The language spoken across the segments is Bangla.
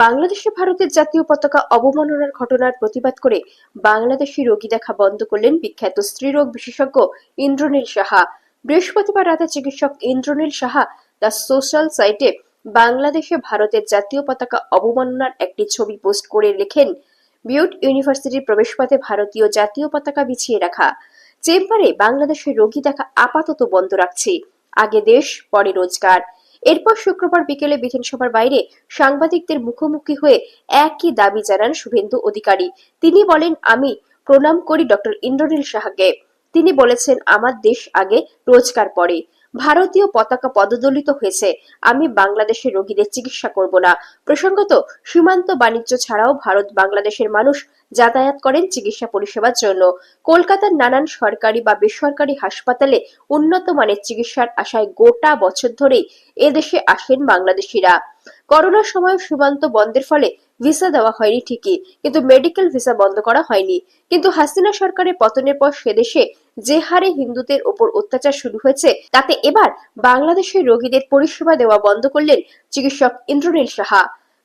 বাংলাদেশে ভারতের জাতীয় পতাকা অবমাননার ঘটনার প্রতিবাদ করে বাংলাদেশি রোগী দেখা বন্ধ করলেন বিখ্যাত স্ত্রীরোগ বিশেষজ্ঞ ইন্দ্রনীল সাহা। বৃহস্পতিবার রাতে চিকিৎসক ইন্দ্রনীল সাহা তার সোশ্যাল সাইটে বাংলাদেশে ভারতের জাতীয় পতাকা অবমাননার একটি ছবি পোস্ট করে লেখেন, বিউট ইউনিভার্সিটির প্রবেশপথে ভারতীয় জাতীয় পতাকা বিছিয়ে রাখা। চেম্বারে বাংলাদেশের রোগী দেখা আপাতত বন্ধ রাখছি, আগে দেশ পরে রোজগার। এরপর শুক্রবার বিকেলে বিধানসভার বাইরে সাংবাদিকদের মুখোমুখি হয়ে একই দাবি জানান শুভেন্দু অধিকারী। তিনি বলেন, আমি প্রণাম করি ডক্টর ইন্দ্রনীল সাহাকে। তিনি বলেছেন, আমার দেশ আগে রোজগার পরে। ভারতীয় পতাকা পদদলিত হয়েছে, আমি বাংলাদেশের রোগীদের চিকিৎসা করব না। প্রসঙ্গত, সীমান্ত বাণিজ্য ছাড়াও ভারত বাংলাদেশের মানুষ যাতায়াত করেন চিকিৎসা পরিষেবার জন্য। কলকাতার নানান সরকারি বা বেসরকারি হাসপাতালে উন্নত মানের চিকিৎসার আশায় গোটা বছর ধরেই এদেশে আসেন বাংলাদেশিরা। করোনার সময় সীমান্ত বন্ধের ফলে ভিসা দেওয়া হয়নি ঠিকই, কিন্তু মেডিকেল ভিসা বন্ধ করা হয়নি। কিন্তু হাসিনা সরকারের পতনের পর সেদেশে যে হারে হিন্দুদের ওপর অত্যাচার শুরু হয়েছে, তাতে এবার বাংলাদেশের রোগীদের পরিষেবা দেওয়া বন্ধ করলেন চিকিৎসক ইন্দ্রনীল সাহা।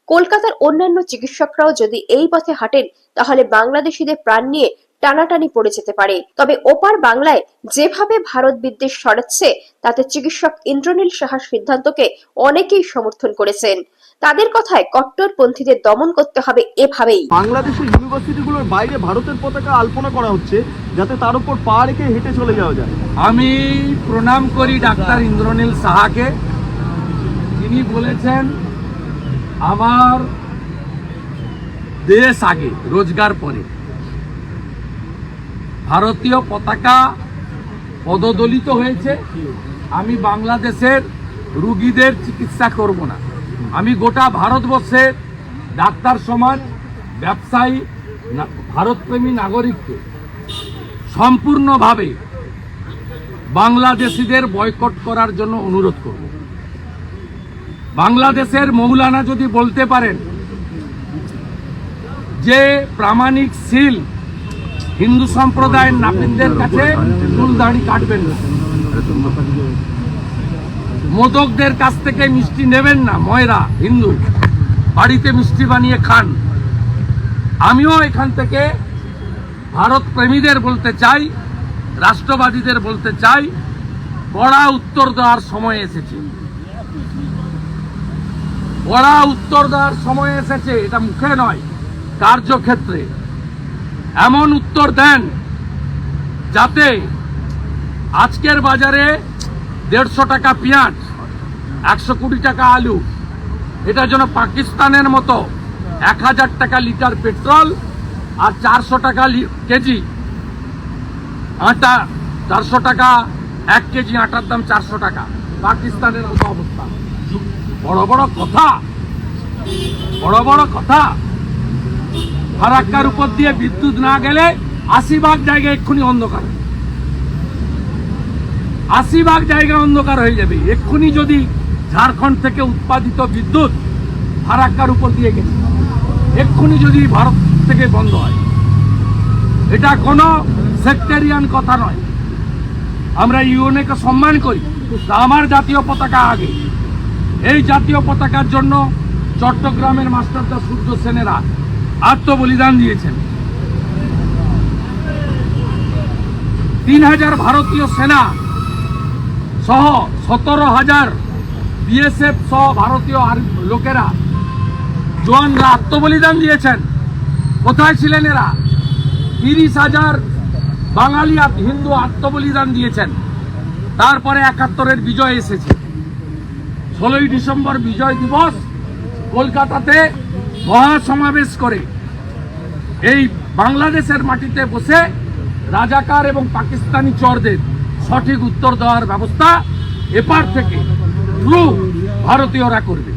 কলকাতার অন্যান্য চিকিৎসকরাও যদি এই পথে হাঁটেন, তাহলে বাংলাদেশিদের প্রাণ নিয়ে টানাটানি পড়ে যেতে পারে। তবে ওপার বাংলায় যেভাবে ভারত বিদ্বেষ ছড়াচ্ছে, তাতে চিকিৎসক ইন্দ্রনীল সাহার সিদ্ধান্তকে অনেকেই সমর্থন করেছেন। তাদের কথায় কট্টরপন্থীদের দমন করতে হবে এভাবেই। বাংলাদেশের ইউনিভার্সিটিগুলোর বাইরে ভারতের পতাকা আলপনা করা হচ্ছে, যাতে তার উপর পা রেখে হেঁটে চলে যাওয়া যায়। আমি প্রণাম করি ডাক্তার ইন্দ্রনীল সাহাকে। তিনি বলেছেন, আমার দেশ আগে রোজগার পরে। ভারতীয় পতাকা পদদলিত হয়েছে, আমি বাংলাদেশের রোগীদের চিকিৎসা করব না। আমি গোটা ভারতবর্ষের ডাক্তার সমাজ, ব্যবসায়ী, ভারতপ্রেমী নাগরিককে সম্পূর্ণভাবে বাংলাদেশিদের বয়কট করার জন্য অনুরোধ করব। বাংলাদেশের মৌলানা যদি বলতে পারেন যে প্রামাণিক সিল হিন্দু সম্প্রদায়ের নাপিতদের কাছে চুল দাড়ি কাটবেন না, মোদকদের কাছ থেকে মিষ্টি নেবেন না, ময়রা হিন্দু বাড়িতে মিষ্টি বানিয়ে খান। আমিও এখান থেকে ভারত প্রেমীদের বলতে চাই, রাষ্ট্রবাদীদের বলতে চাই, কড়া উত্তর দেওয়ার সময় এসেছে। কড়া উত্তর দেওয়ার সময় এসেছে, এটা মুখে নয়, কার্যক্ষেত্রে এমন উত্তর দেন যাতে আজকের বাজারে 150 টাকা পেঁয়াজ, 100 কোটি টাকা আলু, এটা যেন পাকিস্তানের মতো 1000 টাকা লিটার পেট্রোল আর 400 টাকা কেজি আটা, 400 টাকা 1 কেজি আটার দাম 400 টাকা, পাকিস্তানের মতো অবস্থা। বড় বড় কথা, বড় বড় কথা। ফারাক্কার উপর দিয়ে বিদ্যুৎ না গেলে 80 জায়গায় এক্ষুনি অন্ধকার, 80 জায়গা অন্ধকার হয়ে যাবে এক্ষুনি যদি ঝাড়খণ্ড থেকে উৎপাদিত বিদ্যুৎ ফারাক্কার উপর দিয়ে গেছে, এক্ষুনি যদি ভারত থেকে বন্ধ হয়। এটা কোনো সেক্টেরিয়ান কথা নয়। আমরা ইউএনএকে সম্মান করি, আমার জাতীয় পতাকা আগে। এই জাতীয় পতাকার জন্য চট্টগ্রামের মাস্টারদা সূর্য সেনেরা আত্মবলিদান দিয়েছেন। 3000 ভারতীয় সেনা সহ 17,000 বিএসএফ সহ ভারতীয় লোকেরা, জওয়ানরা আত্মবলিদান দিয়েছেন। কোথায় ছিলেন এরা? 30,000 বাঙালি হিন্দু আত্মবলিদান দিয়েছেন। তারপরে 71-এর বিজয় এসেছে। 16ই ডিসেম্বর বিজয় দিবস কলকাতাতে মহাসমাবেশ করে এই বাংলাদেশের মাটিতে বসে রাজাকার এবং পাকিস্তানি চরদের সঠিক উত্তর দেওয়ার ব্যবস্থা এপার থেকে ভারতীয়রা করবে।